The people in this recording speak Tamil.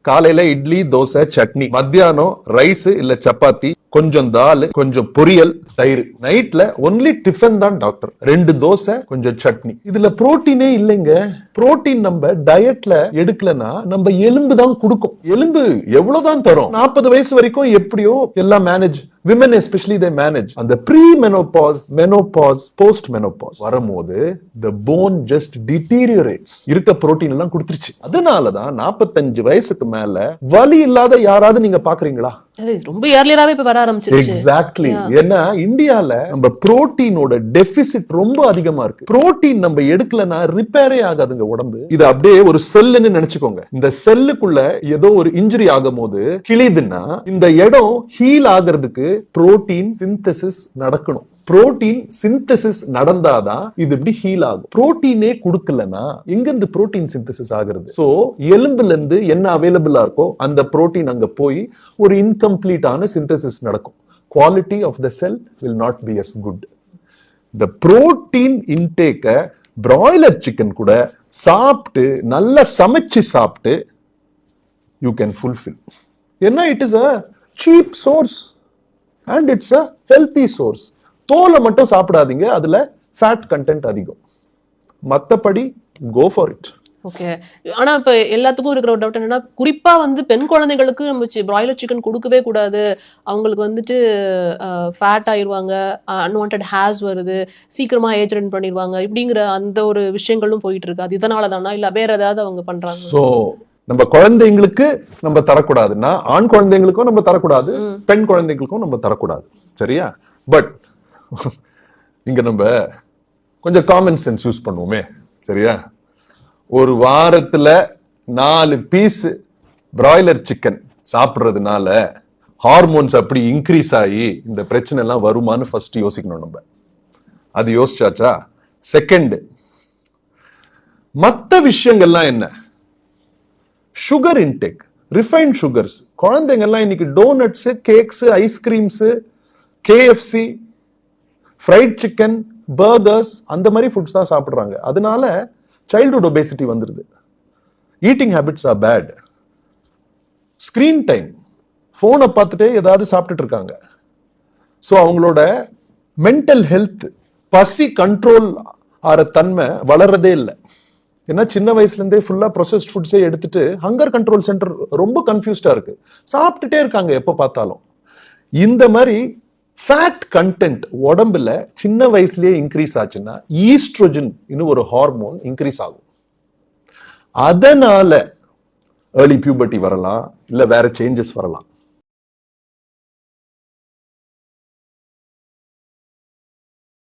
காலையில இட்லி, தோசை, சட்னி, மத்தியானம் ரைஸ் இல்ல சப்பாத்தி, கொஞ்சம் தால், கொஞ்சம் பொரியல், தயிர். நைட்ல ஒன்லி டிஃபன் தான் டாக்டர். 2 தோசை, கொஞ்சம் சட்னி. இதுல புரோட்டீனே இல்லைங்க. புரோட்டீன் நம்ம டயட்ல எடுக்கலனா நம்ம எலும்பு தான் கொடுக்கும். எலும்பு எவ்வளவுதான் தரும்? 40 வயசு வரைக்கும் எப்படியோ எல்லாம் manage. women especially they manage. அந்த pre-menopause, menopause, post-menopause வரும்போது the bone just deteriorates. இருக்க புரோட்டீன் எல்லாம் கொடுத்துருச்சு. அதனாலதான் 45 வயசுக்கு மேல வலி இல்லாத யாராவது நீங்க பாக்குறீங்களா? ரொம்ப ஏர்லியராவே இப்ப வர ஆரம்பிச்சிருச்சு. எக்ஸாக்ட்லி. ஏன்னா இந்தியால நம்ம புரோட்டீனோட டெபிசிட் ரொம்ப அதிகமா இருக்கு. புரோட்டீன் நம்ம எடுக்கலனா ரிப்பேரே ஆகாதுங்க உடம்பு. இது அப்படியே ஒரு செல்லுன்னு நினைச்சுக்கோங்க. இந்த செல்லுக்குள்ள ஏதோ ஒரு இன்ஜுரி ஆகும் போது கிழிதுன்னா இந்த இடம் ஹீல் ஆகிறதுக்கு புரோட்டீன் சிந்தசிஸ் நடக்கணும். புரோட்டீன் சிந்தசிஸ் நடந்தாதான் இது இப்படி ஹீல் ஆகும். புரோட்டீனே கொடுக்கலனா எங்க இருந்து புரோட்டீன் சிந்தசிஸ் ஆகிறது? சோ எலும்புல இருந்து என்ன அவைலபிளா இருக்கோ அந்த புரோட்டீன் அங்க போய் ஒரு இன்கம்ப்ளீட்டான சிந்தசிஸ் நடக்கும். Quality of the cell will not be as good. the protein intake broiler chicken கூட சாப்பிட்டு நல்லா சமைச்சு சாப்பிட்டு you can fulfill. ஏன்னா it is a cheap source and it's a healthy source. தோலை மட்டும் சாப்பிடாதீங்க, அதுல ஃபேட் கண்டென்ட் அதிகம். மத்தபடி go for it. ஓகே. ஆனா இப்ப எல்லாத்துக்கும் இருக்கிற ஒரு டவுட் என்னன்னா, குறிப்பா பெண் குழந்தைகளுக்கு நம்ம பிராய்லர் சிக்கன் கொடுக்கவே கூடாது, அவங்களுக்கு ஃபேட் ஆயிருவாங்க, அன்வான்டட் ஹேர்ஸ் வருது, சீக்கிரமா ஏஜ் ரன் பண்ணிடுவாங்க, இப்படிங்கிற அந்த ஒரு விஷயங்களும் போயிட்டு இருக்கு. அது இதனால தானா இல்ல வேற ஏதாவது அவங்க பண்றாங்க? சோ நம்ம குழந்தைங்களுக்கு நம்ம தரக்கூடாதுன்னா ஆண் குழந்தைங்களுக்கும் நம்ம தரக்கூடாது, பெண் குழந்தைங்களுக்கும் நம்ம தரக்கூடாது. சரியா? பட் இங்க நம்ம கொஞ்சம் காமன் சென்ஸ் யூஸ் பண்ணுவோமே. சரியா? ஒரு வாரத்துல 4 பீஸ் பிராய்லர் சிக்கன் சாப்பிடுறதுனால ஹார்மோன்ஸ் அப்படி இன்க்ரீஸ் ஆகி இந்த பிரச்சனை எல்லாம் வருமானு ஃபர்ஸ்ட் யோசிக்கணும் நம்ம. அது யோசிச்சாச்சா? செகண்ட், மத்த விஷயங்கள்லாம் என்ன? Sugar intake, refined sugars. குழந்தைங்க எல்லாம் இன்னைக்கு donuts, cakes, ice creams, KFC, fried chicken, burgers அந்த மாதிரி ஃபுட்ஸ் தான் சாப்பிடுறாங்க. அதனால சைல்ட்ஹுட் ஒபேசிட்டி வந்துருது. Eating habits are bad. Screen time, போனை பார்த்துட்டே ஏதாவது சாப்பிட்டுட்டு இருக்காங்க. ஸோ அவங்களோட மென்டல் ஹெல்த், பசி கண்ட்ரோல் ஆகிற தன்மை வளர்றதே இல்லை. ஏன்னா சின்ன வயசுல இருந்தே ஃபுல்லா ப்ரொசஸ்ட் ஃபுட்ஸே எடுத்துட்டு ஹங்கர் கண்ட்ரோல் சென்டர் ரொம்ப கன்ஃபியூஸ்டா இருக்கு. சாப்பிட்டுட்டே இருக்காங்க எப்ப பார்த்தாலும். இந்த மாதிரி ஃபேட் கண்டென்ட் உடம்புல சின்ன வயசுலயே இன்க்ரீஸ் ஆச்சுன்னா ஈஸ்ட்ரோஜன் இன்னும் ஒரு ஹார்மோன் இன்க்ரீஸ் ஆகும். அதனால ஏர்லி பியூபர்ட்டி வரலாம், இல்ல வேற சேஞ்சஸ் வரலாம்.